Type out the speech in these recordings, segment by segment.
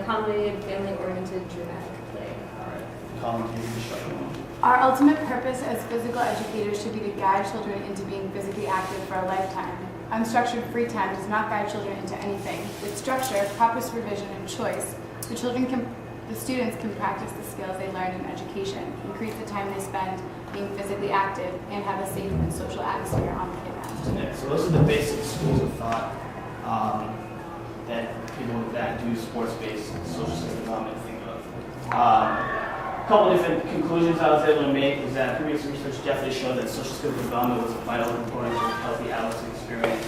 accommodated, family-oriented, dramatic play. All right. Colin, can you read the structure one? Our ultimate purpose as physical educators should be to guide children into being physically active for a lifetime. Unstructured free time does not guide children into anything. With structure, proper supervision, and choice, the students can practice the skills they learn in education, increase the time they spend being physically active, and have a safe and social atmosphere on the playground. Yeah, so those are the basic schools of thought that people that do sports-based social skill development think of. A couple different conclusions I was able to make is that previous research definitely showed that social skill development was a vital component of a healthy adolescent experience.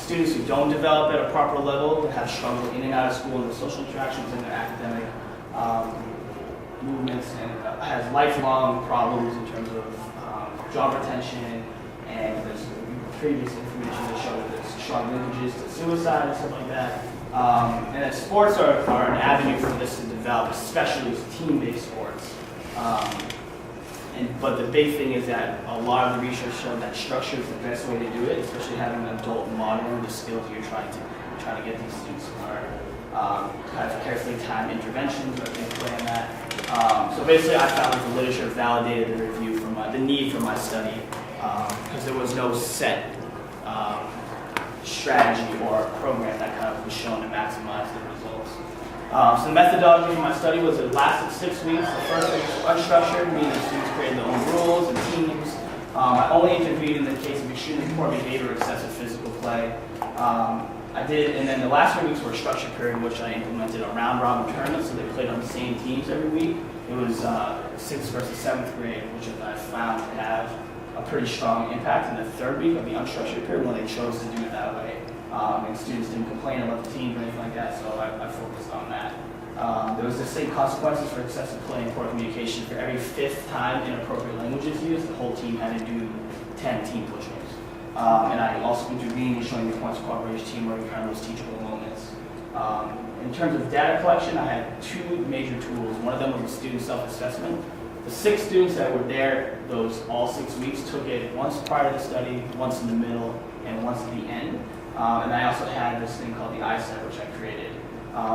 Students who don't develop at a proper level have struggled in and out of school in their social interactions and their academic movements, and has lifelong problems in terms of job retention, and there's previous information that showed that there's strong linkages to suicide and stuff like that. And that sports are an avenue for this to develop, especially team-based sports. But the big thing is that a lot of the research showed that structure is the best way to do it, especially having an adult model the skills you're trying to get these students to learn. Kind of carefully timed interventions or things like that. So basically, I found that the literature validated the review from the need for my study, because there was no set strategy or program that kind of was shown to maximize the results. So the methodology of my study was it lasted 6 weeks. The first week was unstructured, meaning the students created their own rules and teams. I only intervened in the case of extremely poor behavior or excessive physical play. And then the last 3 weeks were a structured period in which I implemented a round-robin tournament, so they played on the same teams every week. It was 6th versus 7th grade, which I found to have a pretty strong impact in the third week of the unstructured period when they chose to do it that way. And students didn't complain about the teams or anything like that, so I focused on that. There was the same consequences for excessive play and poor communication. For every 5th time inappropriate language is used, the whole team had to do 10 team push-ups. And I also intervened in showing the points of cooperation, teamwork, and kind of those teachable moments. In terms of data collection, I had 2 major tools. One of them was a student self-assessment. The 6 students that were there all 6 weeks took it once prior to the study, once in the middle, and once at the end. And I also had this thing called the iSet, which I created,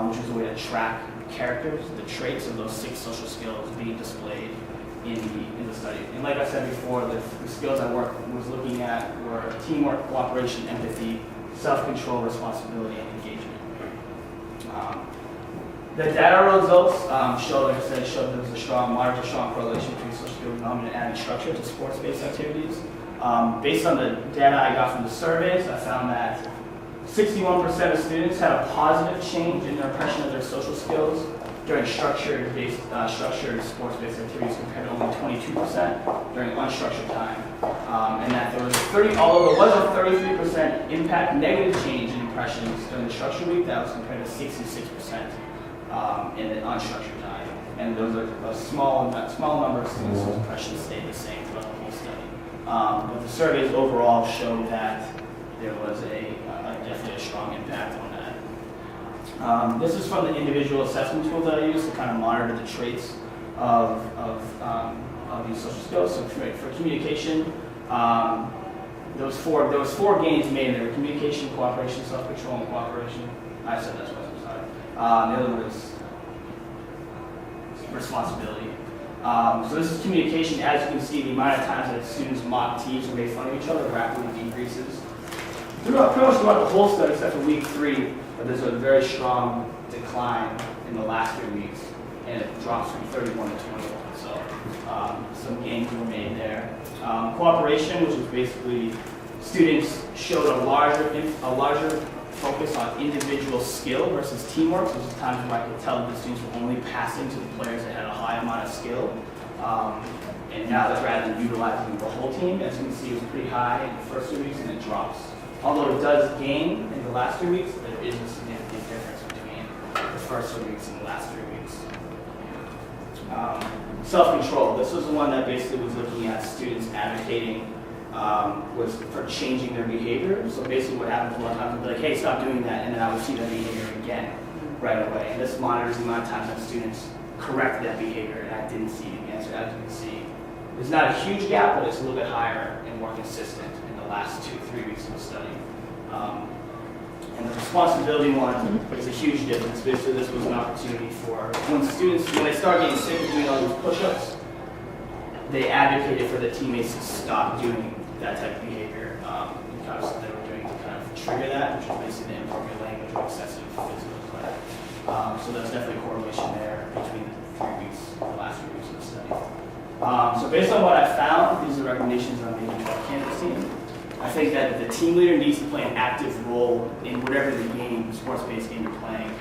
which was a way to track characters, the traits of those 6 social skills being displayed in the study. And like I said before, the skills I was looking at were teamwork, cooperation, empathy, self-control, responsibility, and engagement. The data results showed there was a moderate to strong correlation between social skill development and adding structure to sports-based activities. Based on the data I got from the surveys, I found that 61% of students had a positive change in their impression of their social skills during structured sports-based activities compared to only 22% during unstructured time. And that there was although there was a 33% impact negative change in impressions during the structured week, that was compared to 66% in the unstructured time. And there was a small number of students whose impressions stayed the same throughout the whole study. But the surveys overall showed that there was definitely a strong impact on that. This is from the individual assessment tool that I use to kind of monitor the traits of these social skills. So for communication, there was four gains made. There were communication, cooperation, self-control, and cooperation. I said that's what I'm sorry. The other was responsibility. So this is communication. As you can see, the amount of times that students mock teams or make fun of each other rapidly decreases. Pretty much throughout the whole study, except for week 3, but there's a very strong decline in the last 3 weeks, and it drops from 31 to 21. So some gains were made there. Cooperation, which is basically students showed a larger focus on individual skill versus teamwork. So there's times where I could tell that the students were only passing to the players that had a high amount of skill. And now that rather than utilizing the whole team, as you can see, it was pretty high in the first 2 weeks and it drops. Although it does gain in the last 3 weeks, there is a significant difference between the first 3 weeks and the last 3 weeks. Self-control. This was the one that basically was looking at students advocating was for changing their behavior. So basically what happens a lot of times, would be like, hey, stop doing that, and then I would see that behavior again right away. And this monitors the amount of times that students correct that behavior, and I didn't see it again. So as you can see, there's not a huge gap, but it's a little bit higher and more consistent in the last 2-3 weeks of the study. And the responsibility one is a huge difference. Basically, this was an opportunity for when they start getting sick of doing all these push-ups, they advocated for the teammates to stop doing that type of behavior because they were doing to kind of trigger that, which was basically the inappropriate language or excessive physical play. So there's definitely a correlation there between the last 3 weeks of the study. So based on what I found, these are recommendations I'm making to our campus team. I think that the team leader needs to play an active role in whatever the game, sports-based game you're playing.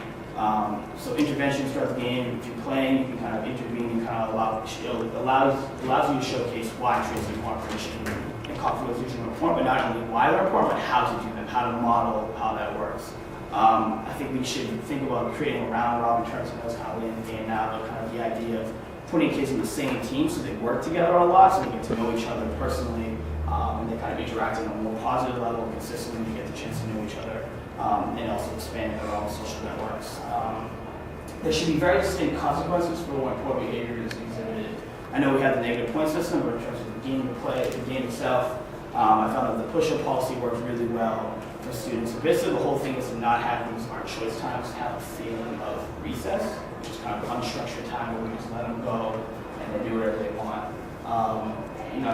So interventions throughout the game, if you're playing, you can kind of intervene and kind of allows you to showcase why trades are more efficient and conflicts are important, but not only why they're important, but how to do them, how to model how that works. I think we should think about creating a round robin terms of those kind of in the game now, but kind of the idea of putting kids in the same team so they work together a lot, so they get to know each other personally, and they kind of interact on a more positive level, consistently, they get the chance to know each other, and also expand their own social networks. There should be very distinct consequences for when poor behavior is exhibited. I know we have the negative point system, but in terms of the game play, the game itself, I found that the push-up policy worked really well for students. So basically, the whole thing is to not have these our choice times, have a feeling of recess, which is kind of unstructured time where we just let them go and they do whatever they want.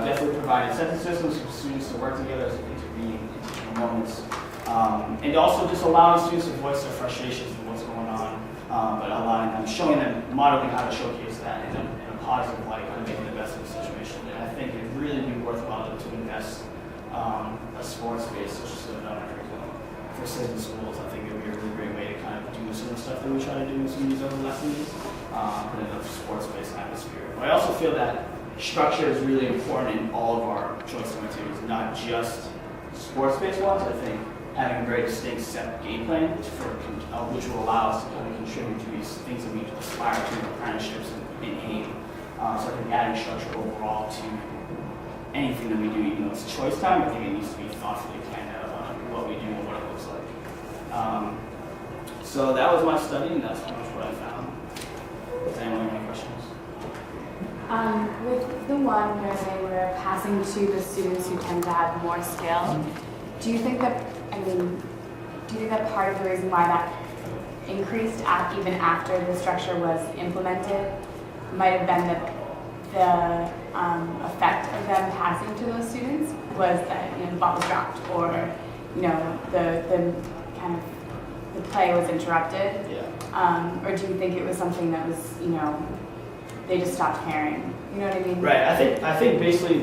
Definitely provide incentive systems for students to work together as intervening in moments. And also just allowing students to voice their frustrations with what's going on, but allowing them, showing them, modeling how to showcase that in a positive light, kind of making the best of the situation. And I think it'd really be worthwhile to invest a sports-based social studies curriculum for citizen schools. I think it would be a really great way to kind of do some of the stuff that we try to do in some of these other lessons, but in a sports-based atmosphere. But I also feel that structure is really important in all of our joint STEM activities, not just sports-based ones. I think having a very distinct set game plan which will allow us to kind of contribute to these things that we aspire to in apprenticeships and aim. So I think adding structure overall to anything that we do, even though it's choice time, I think it needs to be thoughtfully planned out on what we do and what it looks like. So that was my study, and that's pretty much what I found. Does anyone have any questions? With the one where they were passing to the students who tend to have more skill, do you think that part of the reason why that increased even after the structure was implemented might have been that the effect of them passing to those students was that the ball was dropped, or the kind of the play was interrupted? Yeah. Or do you think it was something that was they just stopped caring? You know what I mean? Right. I think basically